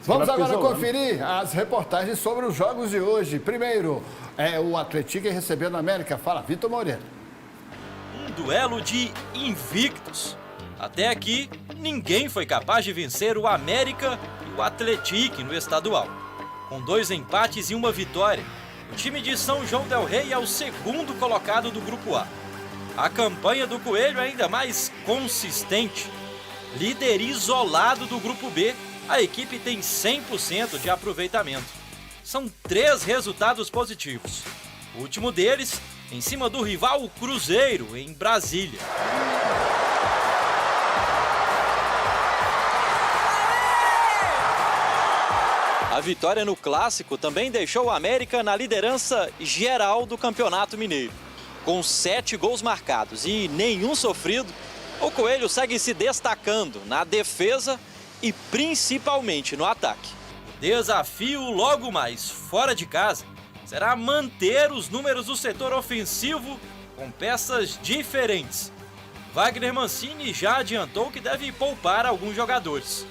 Vamos agora conferir as reportagens sobre os jogos de hoje. Primeiro, o Atlético recebendo a América. Fala, Vitor Moreira. Um duelo de invictos. Até aqui, ninguém foi capaz de vencer o América e o Atlético no estadual. Com 2 empates e 1 vitória, o time de São João del Rei é o segundo colocado do Grupo A. A campanha do Coelho é ainda mais consistente. Líder isolado do Grupo B, a equipe tem 100% de aproveitamento. São 3 resultados positivos. O último deles, em cima do rival Cruzeiro, em Brasília. A vitória no Clássico também deixou o América na liderança geral do Campeonato Mineiro. Com 7 gols marcados e nenhum sofrido, o Coelho segue se destacando na defesa e principalmente no ataque. O desafio logo mais fora de casa será manter os números do setor ofensivo com peças diferentes. Wagner Mancini já adiantou que deve poupar alguns jogadores.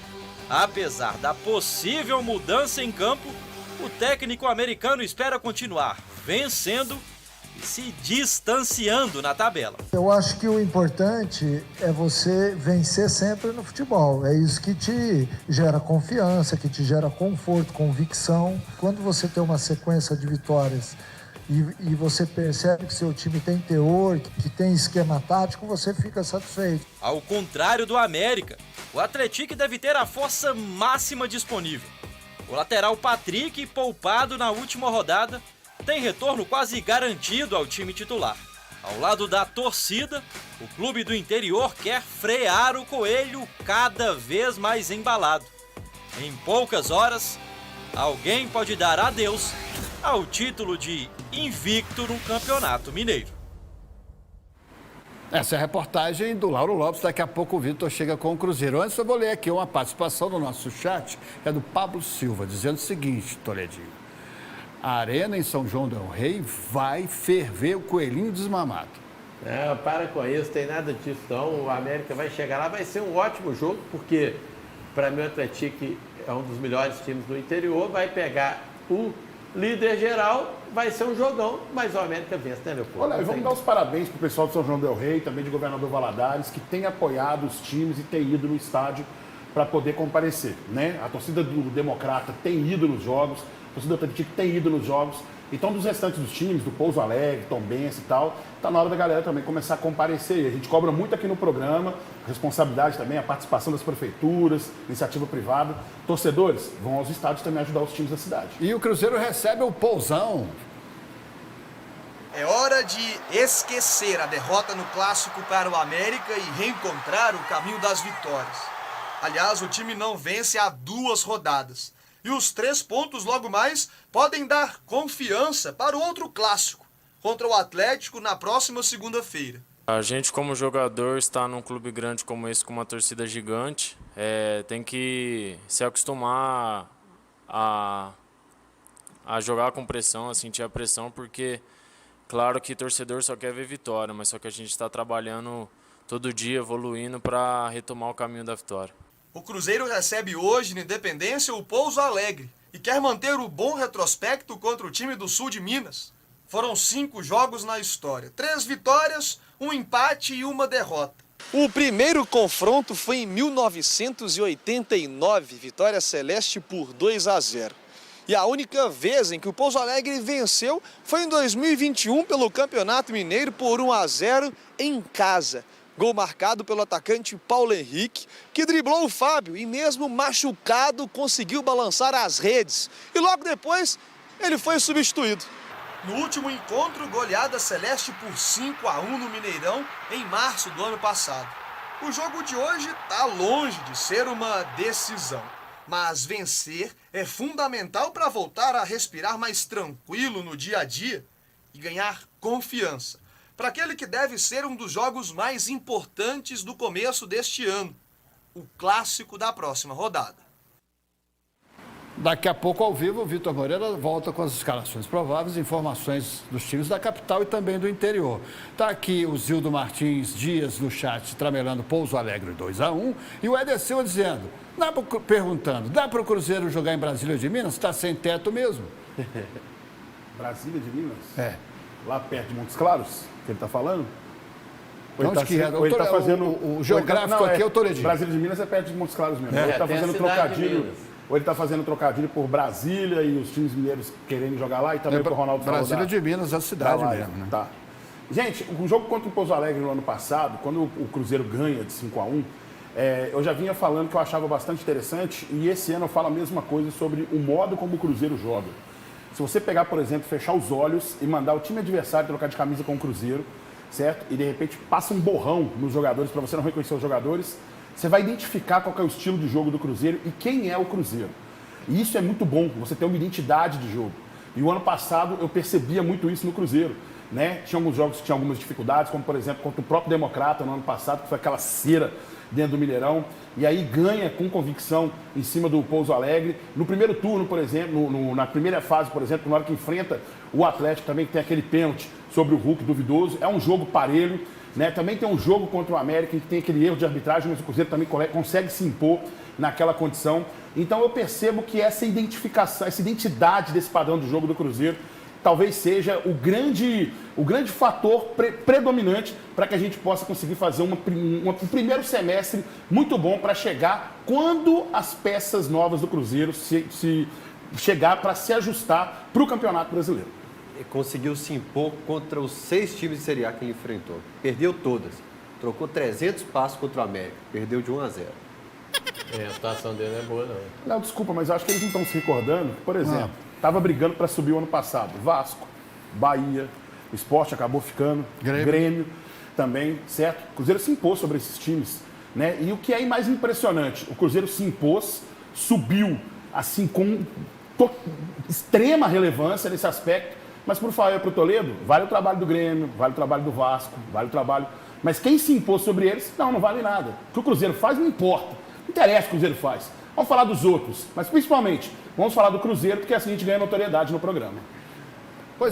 Apesar da possível mudança em campo, o técnico americano espera continuar vencendo e se distanciando na tabela. Eu acho que o importante é você vencer sempre no futebol. É isso que te gera confiança, que te gera conforto, convicção. Quando você tem uma sequência de vitórias e você percebe que seu time tem teor, que tem esquema tático, você fica satisfeito. Ao contrário do América, o Atlético deve ter a força máxima disponível. O lateral Patrick, poupado na última rodada, tem retorno quase garantido ao time titular. Ao lado da torcida, o clube do interior quer frear o Coelho cada vez mais embalado. Em poucas horas, alguém pode dar adeus ao título de invicto no Campeonato Mineiro. Essa é a reportagem do Lauro Lopes. Daqui a pouco o Vitor chega com o Cruzeiro. Antes eu vou ler aqui uma participação do nosso chat, que é do Pablo Silva, dizendo o seguinte, Toledinho. A arena em São João del Rei vai ferver o coelhinho desmamado. Não, para com isso, tem nada disso não. O América vai chegar lá, vai ser um ótimo jogo, porque para mim o Atlético é um dos melhores times do interior, vai pegar o líder geral, vai ser um jogão, mas o América vence, né, meu povo? Olha, vamos dar os parabéns pro pessoal de São João del Rei, também de Governador Valadares, que tem apoiado os times e tem ido no estádio para poder comparecer, né? A torcida do Democrata tem ido nos jogos, a torcida do Atlético tem ido nos jogos. Então, dos restantes dos times, do Pouso Alegre, Tombense e tal, tá na hora da galera também começar a comparecer. A gente cobra muito aqui no programa, responsabilidade também, a participação das prefeituras, iniciativa privada. Torcedores, vão aos estádios também ajudar os times da cidade. E o Cruzeiro recebe o Pousão. É hora de esquecer a derrota no Clássico para o América e reencontrar o caminho das vitórias. Aliás, o time não vence há 2 rodadas. E os 3 pontos logo mais podem dar confiança para o outro clássico, contra o Atlético na próxima segunda-feira. A gente, como jogador, está num clube grande como esse, com uma torcida gigante, tem que se acostumar a jogar com pressão, a sentir a pressão, porque, claro que torcedor só quer ver vitória, mas só que a gente está trabalhando todo dia, evoluindo para retomar o caminho da vitória. O Cruzeiro recebe hoje, na Independência, o Pouso Alegre e quer manter o bom retrospecto contra o time do sul de Minas. Foram 5 jogos na história, 3 vitórias, 1 empate e 1 derrota. O primeiro confronto foi em 1989, vitória celeste por 2-0. E a única vez em que o Pouso Alegre venceu foi em 2021 pelo Campeonato Mineiro por 1-0 em casa. Gol marcado pelo atacante Paulo Henrique, que driblou o Fábio e mesmo machucado conseguiu balançar as redes. E logo depois ele foi substituído. No último encontro, goleada celeste por 5-1 no Mineirão em março do ano passado. O jogo de hoje está longe de ser uma decisão. Mas vencer é fundamental para voltar a respirar mais tranquilo no dia a dia e ganhar confiança. Para aquele que deve ser um dos jogos mais importantes do começo deste ano, o clássico da próxima rodada. Daqui a pouco, ao vivo, o Vitor Moreira volta com as escalações prováveis, informações dos times da capital e também do interior. Está aqui o Zildo Martins Dias no chat, tramelando Pouso Alegre 2-1. E o Éder Silva dizendo, perguntando, dá para o Cruzeiro jogar em Brasília de Minas? Está sem teto mesmo? Brasília de Minas? É. Lá perto de Montes Claros, que ele está falando? Ou Onde que é? ou ele tá fazendo... O geográfico aqui é o Toledinho. Brasília de Minas é perto de Montes Claros mesmo. É, Ele está tem a fazendo cidade de trocadilho... Minas. Ou ele está fazendo trocadilho por Brasília e os times mineiros querendo jogar lá e também o Ronaldo falou Brasília de Minas, a cidade mesmo, né? Tá. Gente, o jogo contra o Pouso Alegre no ano passado, quando o Cruzeiro ganha de 5-1, eu já vinha falando que eu achava bastante interessante e esse ano eu falo a mesma coisa sobre o modo como o Cruzeiro joga. Se você pegar, por exemplo, fechar os olhos e mandar o time adversário trocar de camisa com o Cruzeiro, certo? E de repente passa um borrão nos jogadores para você não reconhecer os jogadores, você vai identificar qual que é o estilo de jogo do Cruzeiro e quem é o Cruzeiro. E isso é muito bom, você ter uma identidade de jogo. E o ano passado eu percebia muito isso no Cruzeiro, né? Tinha alguns jogos que tinham algumas dificuldades, como por exemplo contra o próprio Democrata no ano passado, que foi aquela cera dentro do Mineirão, e aí ganha com convicção em cima do Pouso Alegre. No primeiro turno, por exemplo, na primeira fase, por exemplo, na hora que enfrenta o Atlético também, que tem aquele pênalti sobre o Hulk duvidoso, é um jogo parelho, né? Também tem um jogo contra o América, que tem aquele erro de arbitragem, mas o Cruzeiro também consegue se impor naquela condição. Então eu percebo que essa identificação, essa identidade desse padrão de jogo do Cruzeiro talvez seja o grande fator predominante para que a gente possa conseguir fazer um primeiro semestre muito bom para chegar quando as peças novas do Cruzeiro se chegar para se ajustar para o Campeonato Brasileiro. Conseguiu se impor contra os 6 times de Série A que ele enfrentou. Perdeu todas. Trocou 300 passos contra o América. Perdeu de 1-0. A situação dele não é boa, não. Não, desculpa, mas eu acho que eles não estão se recordando que, por exemplo, estava brigando para subir o ano passado. Vasco, Bahia, o Sport acabou ficando, Grêmio também, certo? O Cruzeiro se impôs sobre esses times, né? E o que é mais impressionante, o Cruzeiro se impôs, subiu, assim, com extrema relevância nesse aspecto, mas por falar para o Toledo, vale o trabalho do Grêmio, vale o trabalho do Vasco, vale o trabalho... Mas quem se impôs sobre eles, não vale nada. O que o Cruzeiro faz não importa. Não interessa o que o Cruzeiro faz. Vamos falar dos outros, mas principalmente, vamos falar do Cruzeiro, porque assim a gente ganha notoriedade no programa.